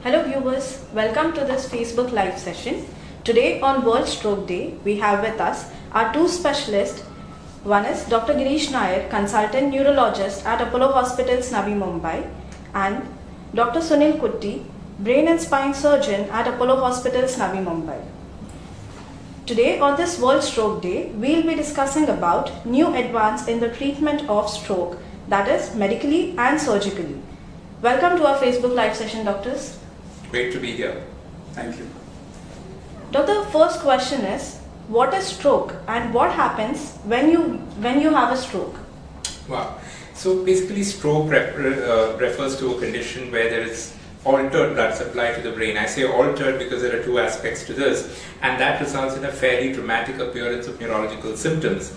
Hello viewers, welcome to this Facebook live session. Today on World Stroke Day, we have with us our two specialists. One is Dr. Girish Nair, consultant neurologist at Apollo Hospitals, Navi Mumbai, and Dr. Sunil Kutty, brain and spine surgeon at Apollo Hospitals, Navi Mumbai. Today on this World Stroke Day, we will be discussing about new advance in the treatment of stroke, that is medically and surgically. Welcome to our Facebook live session, doctors. Great to be here. Thank you. Doctor, the first question is, what is stroke and what happens when you have a stroke? Wow. So basically stroke refers to a condition where there is altered blood supply to the brain. I say altered because there are two aspects to this, and that results in a fairly dramatic appearance of neurological symptoms.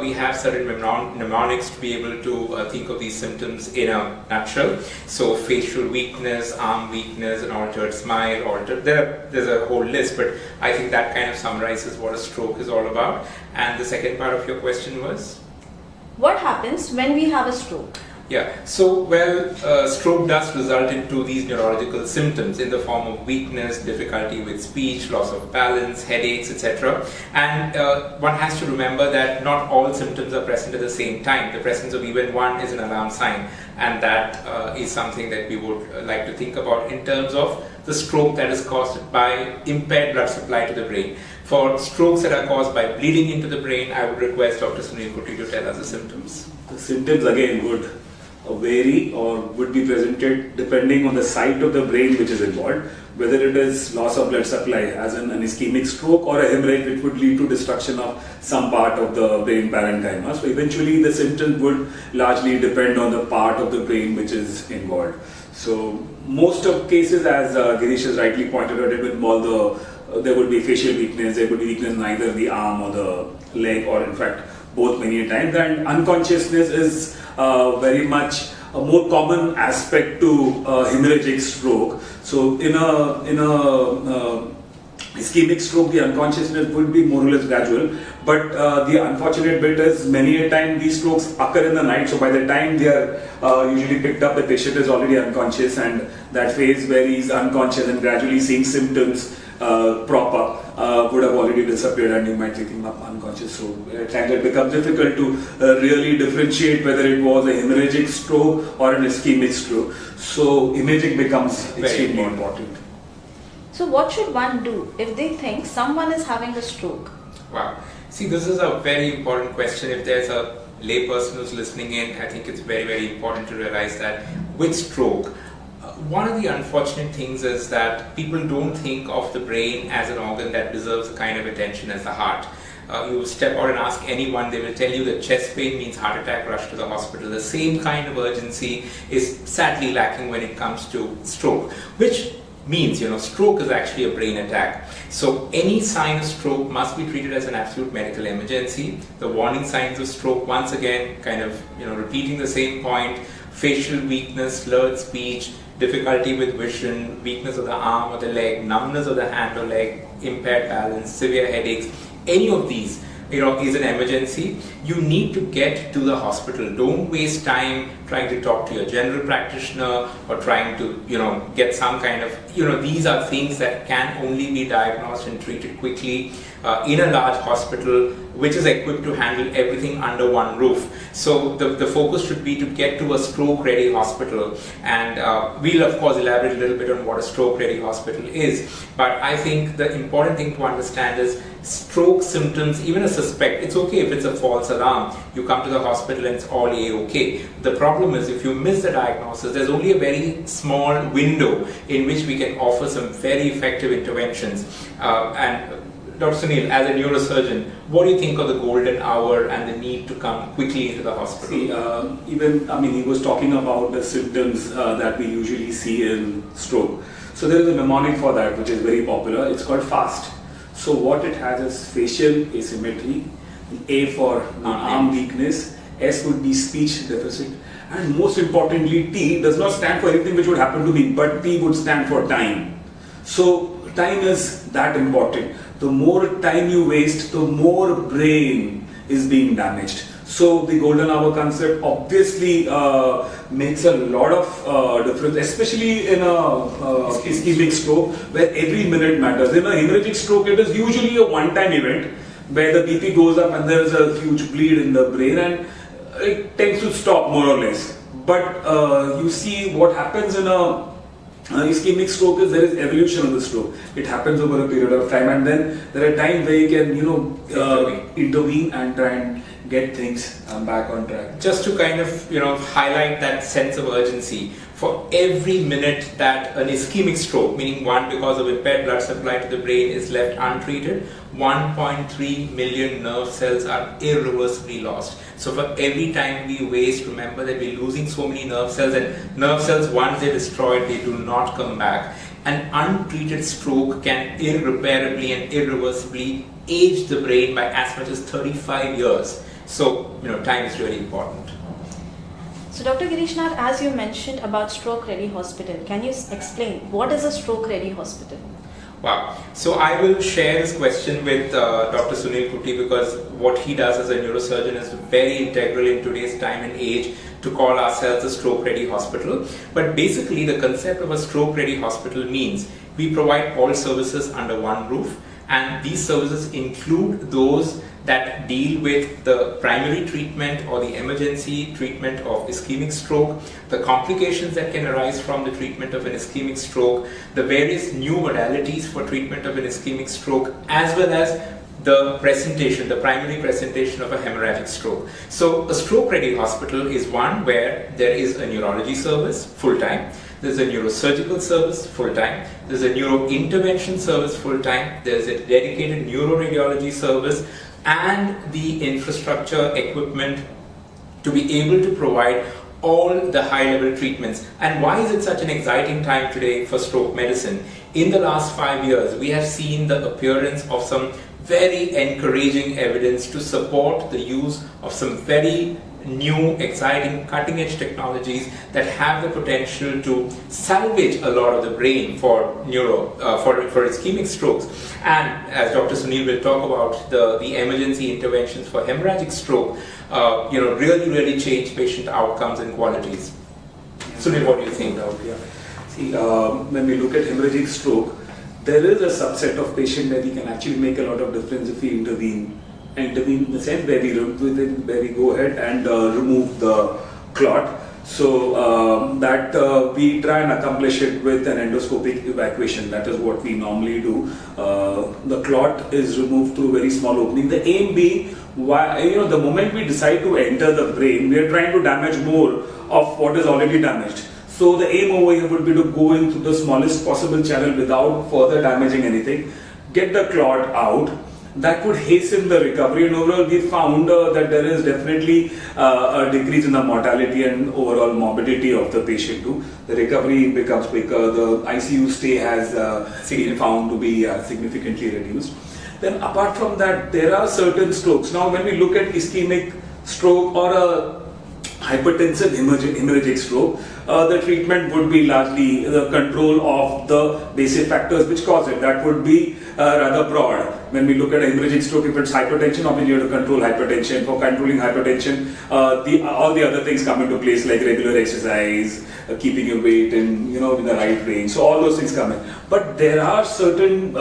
We have certain mnemonics to be able to think of these symptoms in a nutshell. So facial weakness, arm weakness, an altered smile, there's a whole list, but I think that kind of summarizes what a stroke is all about. And the second part of your question was? What happens when we have a stroke? Yeah, so stroke does result into these neurological symptoms in the form of weakness, difficulty with speech, loss of balance, headaches, etc. And one has to remember that not all symptoms are present at the same time. The presence of even one is an alarm sign, and that is something that we would like to think about in terms of the stroke that is caused by impaired blood supply to the brain. For strokes that are caused by bleeding into the brain, I would request Dr. Sunil Kutty to tell us the symptoms. The symptoms again would vary or would be presented depending on the site of the brain which is involved, whether it is loss of blood supply as in an ischemic stroke or a hemorrhage which would lead to destruction of some part of the brain parenchyma. So eventually the symptoms would largely depend on the part of the brain which is involved. So most of cases, as Girish has rightly pointed out, it would involve there would be facial weakness, there would be weakness in either the arm or the leg, or in fact both many a times. And unconsciousness is very much a more common aspect to hemorrhagic stroke. So in a ischemic stroke, the unconsciousness would be more or less gradual, but the unfortunate bit is many a time these strokes occur in the night, so by the time they are usually picked up, the patient is already unconscious, and that phase where he's unconscious and gradually seeing symptoms prop up would have already disappeared, and you might think him up unconscious. So at times it becomes difficult to really differentiate whether it was a hemorrhagic stroke or an ischemic stroke. So imaging becomes extremely important. So what should one do if they think someone is having a stroke? Wow. See, this is a very important question. If there's a layperson who's listening in, I think it's very, very important to realize that with stroke, one of the unfortunate things is that people don't think of the brain as an organ that deserves the kind of attention as the heart. You step out and ask anyone, they will tell you that chest pain means heart attack, rush to the hospital. The same kind of urgency is sadly lacking when it comes to stroke, which means, stroke is actually a brain attack. So any sign of stroke must be treated as an absolute medical emergency. The warning signs of stroke, once again, kind of, repeating the same point: facial weakness, slurred speech, difficulty with vision, weakness of the arm or the leg, numbness of the hand or leg, impaired balance, severe headaches. Any of these, is an emergency. You need to get to the hospital. Don't waste time trying to talk to your general practitioner or trying to, get some kind of, these are things that can only be diagnosed and treated quickly in a large hospital which is equipped to handle everything under one roof. So the focus should be to get to a stroke-ready hospital, and we'll of course elaborate a little bit on what a stroke-ready hospital is. But I think the important thing to understand is stroke symptoms, even a suspect, it's okay if it's a false alarm. You come to the hospital and it's all A-okay. The problem is if you miss the diagnosis, there's only a very small window in which we can offer some very effective interventions. And Dr. Sunil, as a neurosurgeon, what do you think of the golden hour and the need to come quickly into the hospital? See, he was talking about the symptoms that we usually see in stroke. So there is a mnemonic for that which is very popular. It's called FAST. So what it has is facial asymmetry, A for arm weakness, S would be speech deficit, and most importantly T does not stand for anything which would happen to me, but T would stand for time. So time is that important. The more time you waste, the more brain is being damaged. So the golden hour concept obviously makes a lot of difference, especially in a ischemic stroke where every minute matters. In a hemorrhagic stroke, it is usually a one-time event where the BP goes up and there is a huge bleed in the brain and it tends to stop more or less. But you see what happens in a ischemic stroke is there is evolution of the stroke. It happens over a period of time, and then there are times where you can, intervene and try and get things back on track. Just to kind of, highlight that sense of urgency, for every minute that an ischemic stroke, meaning one because of impaired blood supply to the brain, is left untreated, 1.3 million nerve cells are irreversibly lost. So for every time we waste, remember that we're losing so many nerve cells, and nerve cells, once they're destroyed, they do not come back. An untreated stroke can irreparably and irreversibly age the brain by as much as 35 years. So, time is really important. So Dr. Girish Nair, as you mentioned about Stroke Ready Hospital, can you explain what is a Stroke Ready Hospital? Wow. So I will share this question with Dr. Sunil Kutty, because what he does as a neurosurgeon is very integral in today's time and age to call ourselves a Stroke Ready Hospital. But basically the concept of a Stroke Ready Hospital means we provide all services under one roof, and these services include those that deal with the primary treatment or the emergency treatment of ischemic stroke, the complications that can arise from the treatment of an ischemic stroke, the various new modalities for treatment of an ischemic stroke, as well as the presentation, the primary presentation of a hemorrhagic stroke. So a Stroke Ready Hospital is one where there is a neurology service full-time, there's a neurosurgical service full-time, there's a neurointervention service full-time, there's a dedicated neuroradiology service, and the infrastructure, equipment to be able to provide all the high-level treatments. And why is it such an exciting time today for stroke medicine? In the last 5 years, we have seen the appearance of some very encouraging evidence to support the use of some very new, exciting, cutting-edge technologies that have the potential to salvage a lot of the brain for for ischemic strokes. And as Dr. Sunil will talk about, the emergency interventions for hemorrhagic stroke, really change patient outcomes and qualities. Sunil, what do you think? See, when we look at hemorrhagic stroke, there is a subset of patient where we can actually make a lot of difference if we intervene. Intervene in the sense where we go ahead and remove the clot. So we try and accomplish it with an endoscopic evacuation. That is what we normally do. The clot is removed through a very small opening. The aim being, the moment we decide to enter the brain, we are trying to damage more of what is already damaged. So the aim over here would be to go into the smallest possible channel without further damaging anything, get the clot out. That would hasten the recovery, and overall we found that there is definitely a decrease in the mortality and overall morbidity of the patient too. The recovery becomes quicker, the ICU stay has been found to be significantly reduced. Then apart from that, there are certain strokes. Now when we look at ischemic stroke or a hypertensive hemorrhagic stroke, the treatment would be largely the control of the basic factors which cause it. That would be rather broad. When we look at a hemorrhagic stroke, if it's hypertension, obviously you have to control hypertension. For controlling hypertension, all the other things come into place, like regular exercise, keeping your weight in the right range. So all those things come in. But there are certain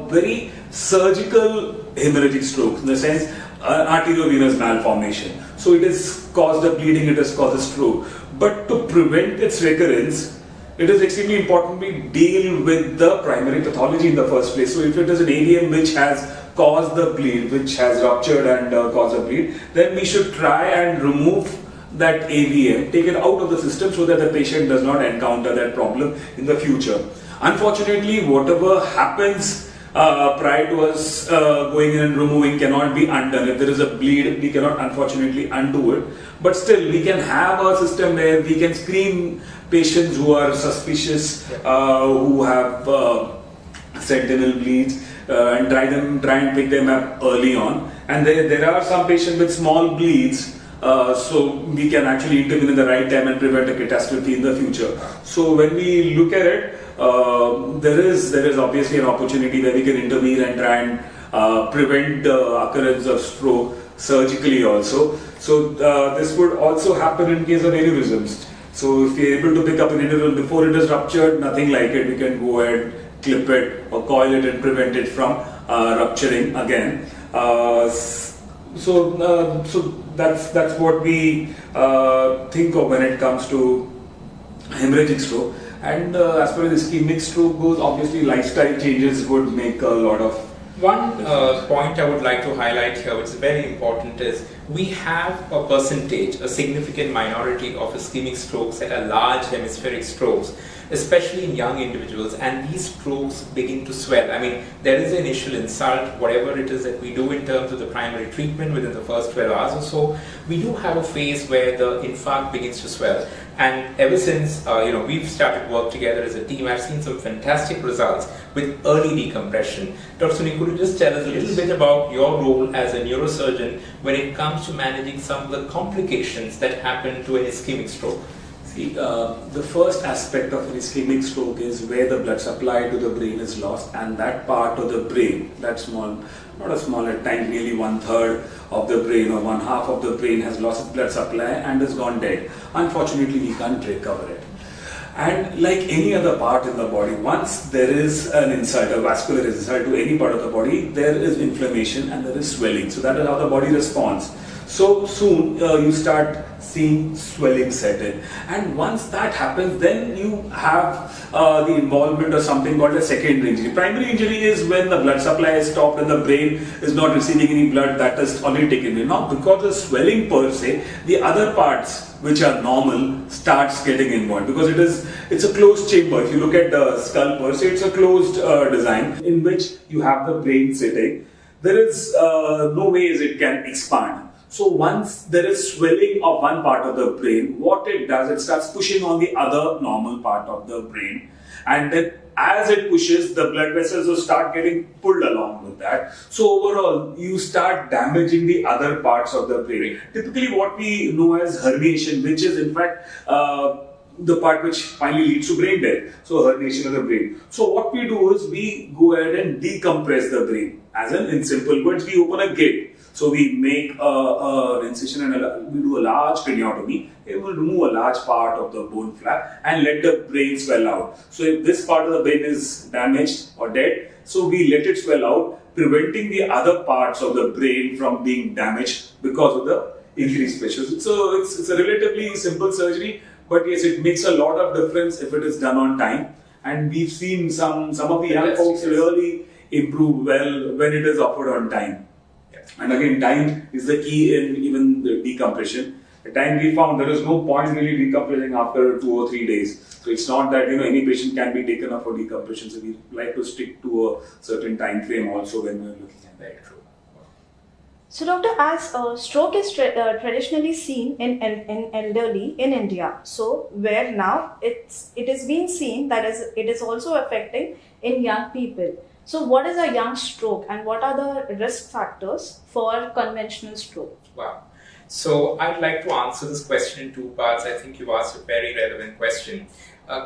very surgical hemorrhagic strokes, in the sense arteriovenous malformation. So it has caused a bleeding, it has caused a stroke. But to prevent its recurrence, it is extremely important we deal with the primary pathology in the first place. So if it is an AVM which has caused the bleed, which has ruptured and caused a bleed, then we should try and remove that AVM, take it out of the system so that the patient does not encounter that problem in the future. Unfortunately, whatever happens prior to us going in and removing cannot be undone. If there is a bleed, we cannot unfortunately undo it. But still, we can have a system where we can screen patients who are suspicious, who have sentinel bleeds, and try and pick them up early on. And there are some patients with small bleeds, so we can actually intervene in the right time and prevent a catastrophe in the future. So when we look at it, there is obviously an opportunity where we can intervene and try and prevent the occurrence of stroke surgically also. So this would also happen in case of aneurysms. So if we are able to pick up an aneurysm before it is ruptured, nothing like it, we can go ahead, clip it or coil it and prevent it from rupturing again. So that's what we think of when it comes to hemorrhagic stroke. And as far as ischemic stroke goes, obviously lifestyle changes would make a lot of. One point I would like to highlight here, which is very important, is we have a percentage, a significant minority of ischemic strokes that are large hemispheric strokes, especially in young individuals, and these strokes begin to swell. I mean, there is the initial insult, whatever it is that we do in terms of the primary treatment within the first 12 hours or so, we do have a phase where the infarct begins to swell. And ever since we've started work together as a team, I've seen some fantastic results with early decompression. Dr. Sunil, could you just tell us a little bit about your role as a neurosurgeon when it comes to managing some of the complications that happen to an ischemic stroke? See, the first aspect of an ischemic stroke is where the blood supply to the brain is lost, and that part of the brain, that small, not a small, at times nearly 1/3 of the brain or 1/2 of the brain has lost its blood supply and is gone dead. Unfortunately, we can't recover it. And like any other part in the body, once there is an insult, a vascular insult to any part of the body, there is inflammation and there is swelling. So that is how the body responds. So soon you start seeing swelling set in, and once that happens, then you have the involvement of something called a secondary injury. Primary injury is when the blood supply is stopped and the brain is not receiving any blood that is already taken in. Now, because of swelling per se, the other parts which are normal starts getting involved, because it's a closed chamber. If you look at the skull per se, it's a closed design in which you have the brain sitting. There is no ways it can expand. So once there is swelling of one part of the brain, what it does, it starts pushing on the other normal part of the brain, and then as it pushes, the blood vessels will start getting pulled along with that. So overall, you start damaging the other parts of the brain. Typically what we know as herniation, which is in fact the part which finally leads to brain death. So herniation of the brain. So what we do is we go ahead and decompress the brain. As in simple words, we open a gate. So we make an incision and we do a large craniotomy. It will remove a large part of the bone flap and let the brain swell out. So if this part of the brain is damaged or dead, so we let it swell out, preventing the other parts of the brain from being damaged because of the increased pressure. So it's a relatively simple surgery, but yes, it makes a lot of difference if it is done on time. And we've seen some of the young folks really improve well when it is offered on time. And again, time is the key in even the decompression. At time we found there is no point really decompressing after 2 or 3 days. So it's not that any patient can be taken up for decompression. So we like to stick to a certain time frame also when we're looking at that. True. So, doctor, as stroke is traditionally seen in elderly in India, so where now it is being seen that it is also affecting in young people. So what is a young stroke and what are the risk factors for conventional stroke? Wow. So I'd like to answer this question in 2 parts. I think you've asked a very relevant question.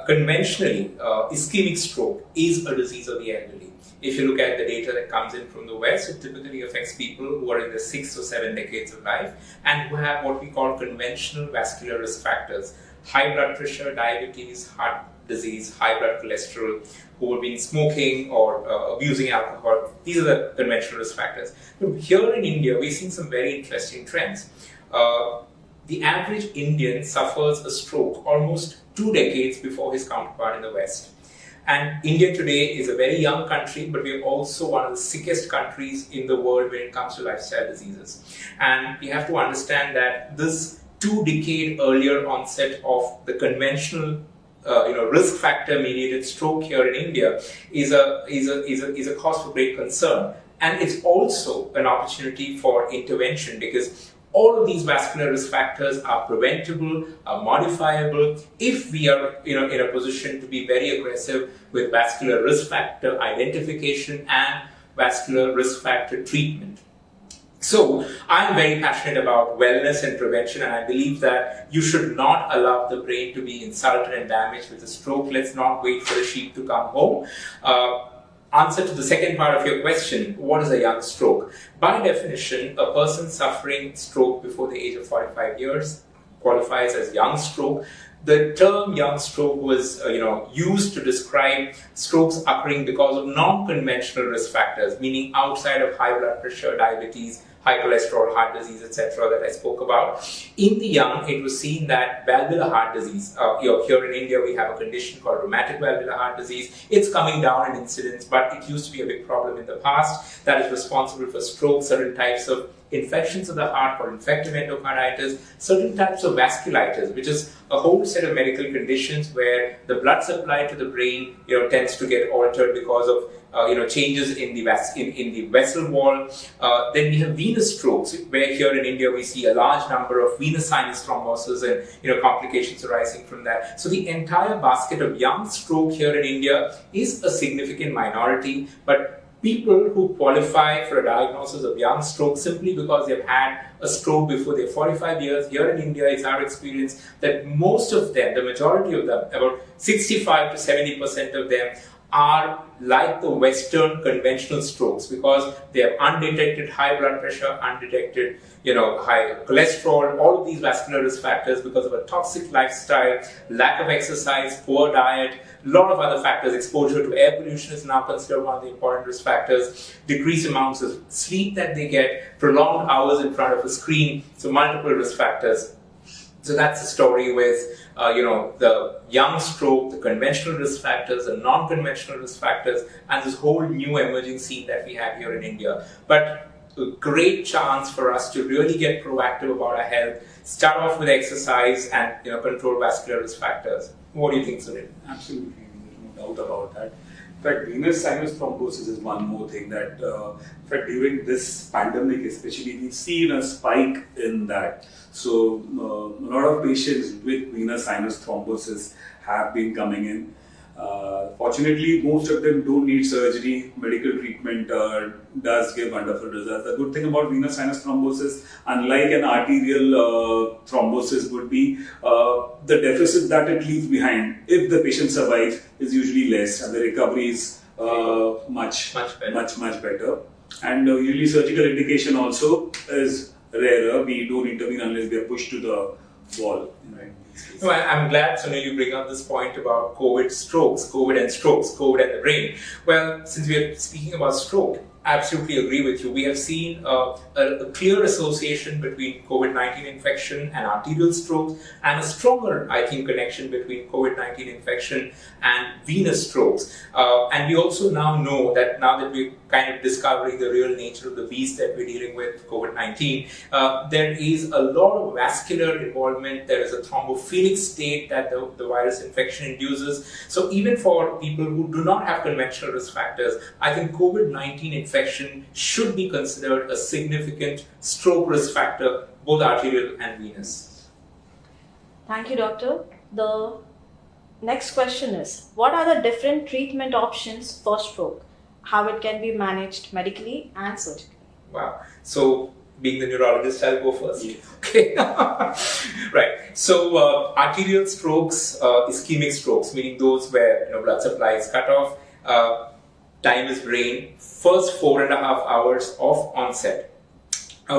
Conventionally, ischemic stroke is a disease of the elderly. If you look at the data that comes in from the West, it typically affects people who are in their 6 or 7 decades of life and who have what we call conventional vascular risk factors. High blood pressure, diabetes, heart disease, high blood cholesterol, who have been smoking or abusing alcohol. These are the conventional risk factors. But here in India, we're seeing some very interesting trends. The average Indian suffers a stroke almost 2 decades before his counterpart in the West. And India today is a very young country, but we are also one of the sickest countries in the world when it comes to lifestyle diseases. And we have to understand that this 2-decade earlier onset of the conventional risk factor mediated stroke here in India is a cause for great concern, and it's also an opportunity for intervention because all of these vascular risk factors are preventable, are modifiable if we are in a position to be very aggressive with vascular risk factor identification and vascular risk factor treatment. So, I'm very passionate about wellness and prevention, and I believe that you should not allow the brain to be insulted and damaged with a stroke. Let's not wait for the sheep to come home. answer to the second part of your question, what is a young stroke? By definition, a person suffering stroke before the age of 45 years qualifies as young stroke. The term young stroke was used to describe strokes occurring because of non-conventional risk factors, meaning outside of high blood pressure, diabetes, high cholesterol, heart disease, etc. that I spoke about. In the young, it was seen that valvular heart disease, here in India we have a condition called rheumatic valvular heart disease. It's coming down in incidence, but it used to be a big problem in the past. That is responsible for stroke, certain types of infections of the heart called infective endocarditis, certain types of vasculitis, which is a whole set of medical conditions where the blood supply to the brain tends to get altered because of changes in the vessel wall. Then we have venous strokes, where here in India we see a large number of venous sinus thrombosis and complications arising from that. So the entire basket of young stroke here in India is a significant minority, but people who qualify for a diagnosis of young stroke simply because they've had a stroke before they're 45 years, here in India it's our experience that most of them, the majority of them, about 65 to 70% of them are like the Western conventional strokes because they have undetected high blood pressure, undetected high cholesterol, all of these vascular risk factors because of a toxic lifestyle, lack of exercise, poor diet, a lot of other factors. Exposure to air pollution is now considered one of the important risk factors, decreased amounts of sleep that they get, prolonged hours in front of a screen, so multiple risk factors. So that's the story with the young stroke, the conventional risk factors, the non-conventional risk factors, and this whole new emerging scene that we have here in India. But a great chance for us to really get proactive about our health, start off with exercise and control vascular risk factors. What do you think, Sunil? Absolutely, there's no doubt about that. In fact, venous sinus thrombosis is one more thing that, in fact, during this pandemic especially, we've seen a spike in that. So, a lot of patients with venous sinus thrombosis have been coming in. Fortunately, most of them don't need surgery. Medical treatment does give wonderful results. The good thing about venous sinus thrombosis, unlike an arterial thrombosis, would be the deficit that it leaves behind, if the patient survives, is usually less, and the recovery is much better. And usually surgical indication also is rarer. We don't intervene unless we are pushed to the wall. Right? No, I'm glad, Sunil, you bring up this point about COVID and strokes, COVID and the brain. Well, since we are speaking about stroke, I absolutely agree with you. We have seen a clear association between COVID-19 infection and arterial strokes, and a stronger, I think, connection between COVID-19 infection and venous strokes. And we also now know that now that we're kind of discovering the real nature of the beast that we're dealing with, COVID-19, there is a lot of vascular involvement. There is a thrombophilic state that the virus infection induces. So even for people who do not have conventional risk factors, I think COVID-19 infection should be considered a significant stroke risk factor, both arterial and venous. Thank you, doctor. The next question is, what are the different treatment options for stroke? How it can be managed medically and surgically? Wow. So, being the neurologist, I'll go first. Yes. Okay. Right. So, arterial strokes, ischemic strokes, meaning those where blood supply is cut off, time is brain, first 4.5 hours of onset.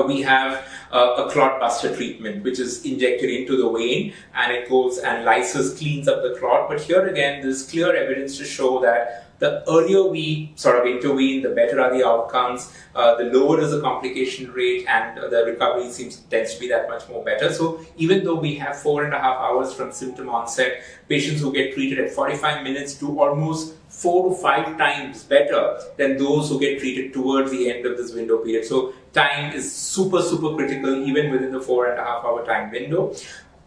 We have a clot buster treatment, which is injected into the vein, and it goes and lyses, cleans up the clot. But here again, there's clear evidence to show that the earlier we sort of intervene, the better are the outcomes, the lower is the complication rate, and the recovery tends to be that much more better. So even though we have 4.5 hours from symptom onset, patients who get treated at 45 minutes do almost 4 to 5 times better than those who get treated towards the end of this window period. So time is super critical even within the 4.5 hour time window.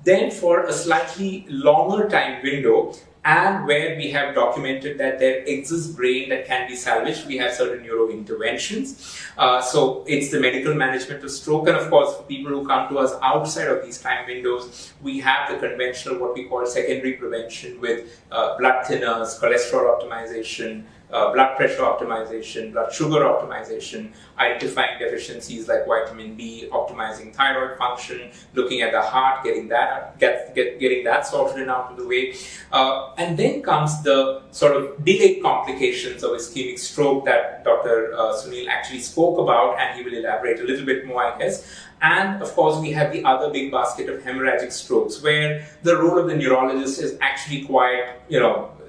Then for a slightly longer time window, and where we have documented that there exists brain that can be salvaged, we have certain neuro interventions. So it's the medical management of stroke, and of course for people who come to us outside of these time windows, we have the conventional, what we call secondary prevention with blood thinners, cholesterol optimization, blood pressure optimization, blood sugar optimization, identifying deficiencies like vitamin B, optimizing thyroid function, looking at the heart, getting that sorted and out of the way. And then comes the sort of delayed complications of ischemic stroke that Dr. Sunil actually spoke about, and he will elaborate a little bit more, I guess. And of course, we have the other big basket of hemorrhagic strokes, where the role of the neurologist is actually quite,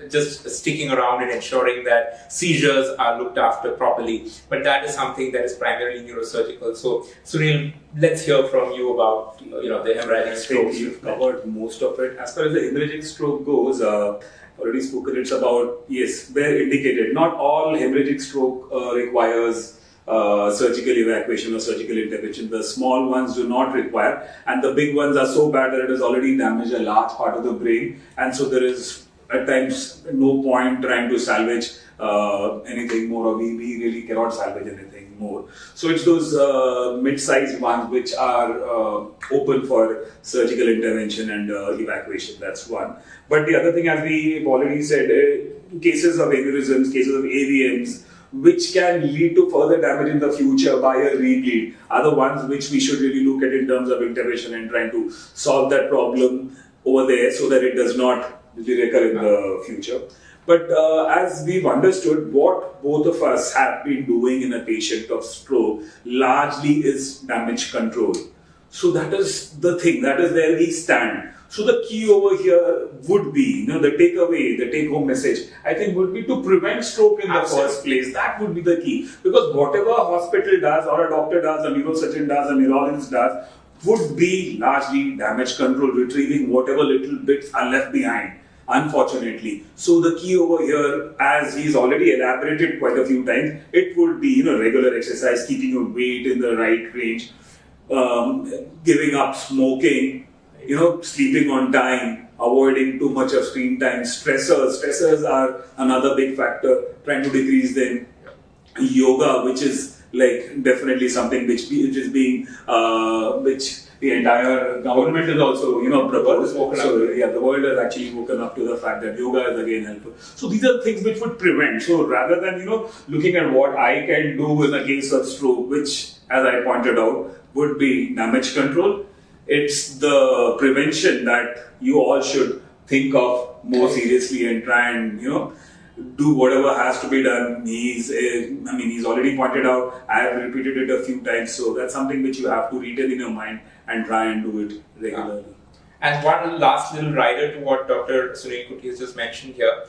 just sticking around and ensuring that seizures are looked after properly. But that is something that is primarily neurosurgical. So, Sunil, let's hear from you about, the hemorrhagic strokes. You've covered most of it. As far as the hemorrhagic stroke goes, already spoken, it's about, yes, where indicated. Not all hemorrhagic stroke requires surgical evacuation or surgical intervention. The small ones do not require, and the big ones are so bad that it has already damaged a large part of the brain, and so there is at times no point trying to salvage anything more, or we really cannot salvage anything more. So it's those mid-sized ones which are open for surgical intervention and evacuation. That's one. But the other thing, as we've already said, cases of aneurysms, cases of AVMs, which can lead to further damage in the future by a rebleed, are the ones which we should really look at in terms of intervention and trying to solve that problem over there so that it does not recur in the future. But as we've understood, what both of us have been doing in a patient of stroke largely is damage control. So that is the thing, that is where we stand. So the key over here would be, the takeaway, the take-home message, I think would be to prevent stroke in the first place. That would be the key. Because whatever a hospital does, or a doctor does, a neurosurgeon does, a neurologist does, would be largely damage control, retrieving whatever little bits are left behind, unfortunately. So the key over here, as he's already elaborated quite a few times, it would be, regular exercise, keeping your weight in the right range, giving up smoking, sleeping on time, avoiding too much of screen time. Stressors are another big factor, trying to decrease them. Yoga, which is like definitely something which is being, which the entire government is also, proposed. So yeah, the world has actually woken up to the fact that yoga is again helpful. So these are things which would prevent. So rather than, looking at what I can do in a case of stroke, which, as I pointed out, would be damage control, it's the prevention that you all should think of more seriously and try and, do whatever has to be done. He's already pointed out, I have repeated it a few times, so that's something which you have to retain in your mind and try and do it regularly. And one last little rider to what Dr. Sunil Kuti has just mentioned here,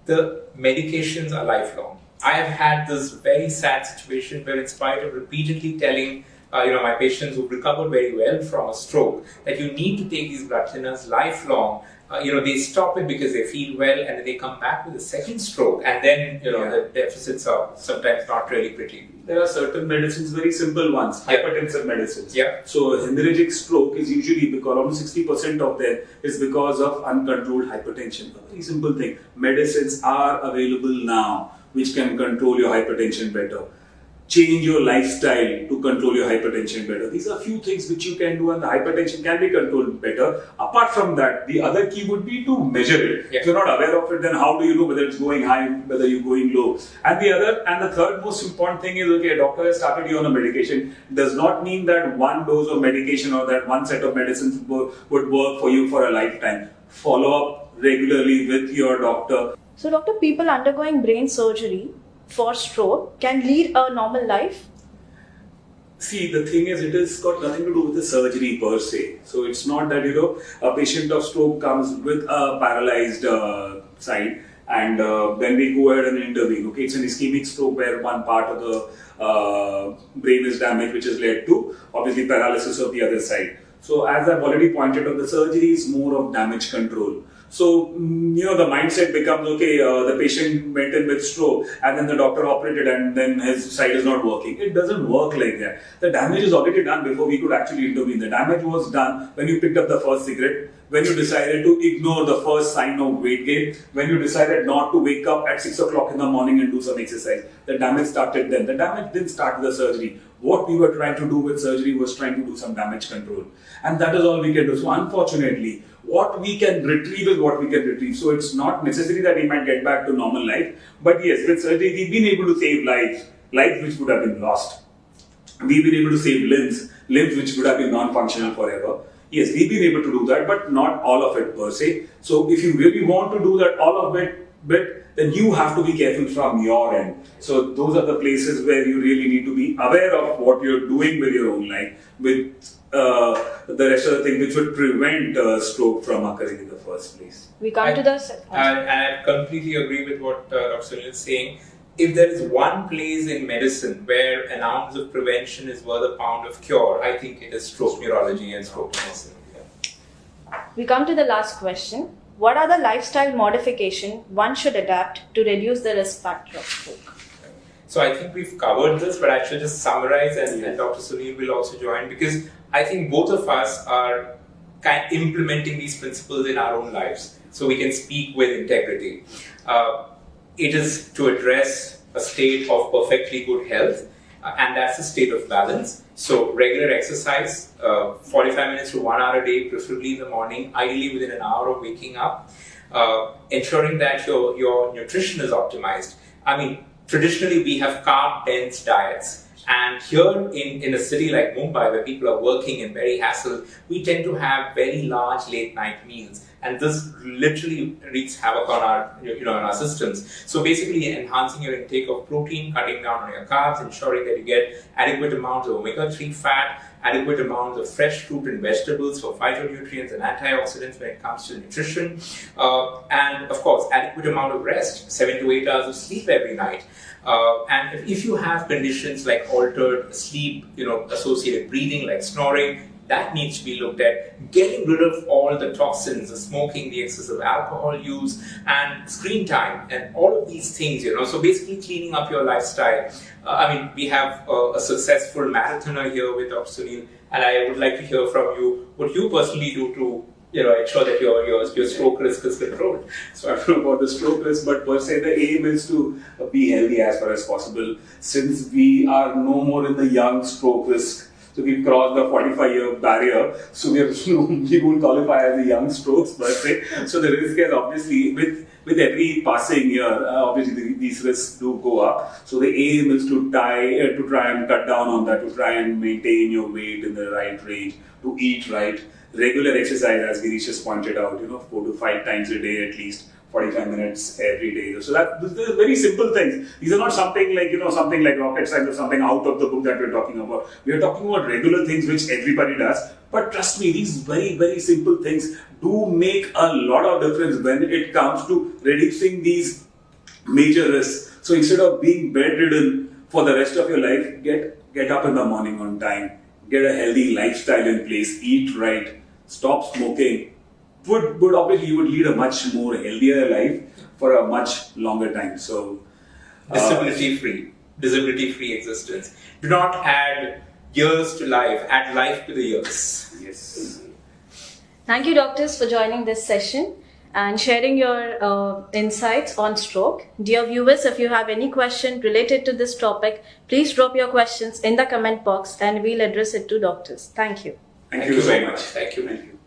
the medications are lifelong. I have had this very sad situation where, in spite of repeatedly telling my patients who've recovered very well from a stroke, that you need to take these blood thinners lifelong. They stop it because they feel well, and then they come back with a second stroke, and then, the deficits are sometimes not really pretty. There are certain medicines, very simple ones, hypertensive medicines. Yeah. So hemorrhagic stroke is usually because around 60% of them is because of uncontrolled hypertension. A very simple thing. Medicines are available now which can control your hypertension better. Change your lifestyle to control your hypertension better. These are few things which you can do, and the hypertension can be controlled better. Apart from that, the other key would be to measure it. Yeah. If you're not aware of it, then how do you know whether it's going high, whether you're going low? And the third most important thing is, okay, a doctor has started you on a medication. Does not mean that one dose of medication or that one set of medicines would work for you for a lifetime. Follow up regularly with your doctor. So, doctor, people undergoing brain surgery for stroke can lead a normal life? See, the thing is, it has got nothing to do with the surgery per se. So it's not that, a patient of stroke comes with a paralyzed side and then we go ahead and intervene. Okay, it's an ischemic stroke where one part of the brain is damaged, which has led to obviously paralysis of the other side. So as I've already pointed out, the surgery is more of damage control. So, the mindset becomes, okay, the patient went in with stroke and then the doctor operated and then his side is not working. It doesn't work like that. The damage is already done before we could actually intervene. The damage was done when you picked up the first cigarette, when you decided to ignore the first sign of weight gain, when you decided not to wake up at 6 o'clock in the morning and do some exercise. The damage started then. The damage didn't start with the surgery. What we were trying to do with surgery was trying to do some damage control. And that is all we can do. So unfortunately, what we can retrieve is what we can retrieve. So it's not necessary that we might get back to normal life. But yes, with surgery, we've been able to save lives which would have been lost. We've been able to save limbs which would have been non-functional forever. Yes, we've been able to do that, but not all of it per se. So if you really want to do that, all of it, then you have to be careful from your end. So those are the places where you really need to be aware of what you're doing with your own life, with the rest of the thing which would prevent stroke from occurring in the first place. We come to the... And I completely agree with what Dr. Sunil is saying. If there is one place in medicine where an ounce of prevention is worth a pound of cure, I think it is stroke neurology and stroke medicine. Yeah. We come to the last question. What are the lifestyle modifications one should adapt to reduce the risk factor of stroke? So I think we've covered this, but I should just summarize, and Dr. Sunil will also join, because I think both of us are kind of implementing these principles in our own lives, so we can speak with integrity. It is to address a state of perfectly good health, and that's a state of balance. So regular exercise, 45 minutes to 1 hour a day, preferably in the morning, ideally within an hour of waking up. Ensuring that your nutrition is optimized. I mean, traditionally we have carb-dense diets. And here in a city like Mumbai, where people are working and very hassled, we tend to have very large late-night meals. And this literally wreaks havoc on our systems. So basically enhancing your intake of protein, cutting down on your carbs, ensuring that you get adequate amounts of omega-3 fat, adequate amounts of fresh fruit and vegetables for phytonutrients and antioxidants when it comes to nutrition. And of course, adequate amount of rest, 7 to 8 hours of sleep every night. And if you have conditions like altered sleep, associated breathing like snoring, that needs to be looked at. Getting rid of all the toxins, the smoking, the excessive alcohol use, and screen time, and all of these things, So basically cleaning up your lifestyle. We have a successful marathoner here with Dr. Sunil, and I would like to hear from you what you personally do to ensure that your stroke risk is controlled. So I don't know about the stroke risk, but per se the aim is to be healthy as far as possible. Since we are no more in the young stroke risk, so we've crossed the 45-year barrier, so we won't qualify as the young strokes per se. So the risk is obviously, with every passing year, obviously these risks do go up. So the aim is to try and cut down on that, to try and maintain your weight in the right range, to eat right. Regular exercise, as Girish has pointed out, 4 to 5 times a day at least, 45 minutes every day. So these are very simple things. These are not something like, something like rocket science or something out of the book that we're talking about. We are talking about regular things which everybody does. But trust me, these very, very simple things do make a lot of difference when it comes to reducing these major risks. So instead of being bedridden for the rest of your life, get up in the morning on time, get a healthy lifestyle in place, eat right, stop smoking. Obviously you would lead a much more healthier life for a much longer time. So disability-free existence. Do not add years to life, add life to the years. Yes. Thank you, doctors, for joining this session and sharing your insights on stroke. Dear viewers, if you have any question related to this topic, please drop your questions in the comment box and we'll address it to doctors. Thank you. Thank you very much. Thank you.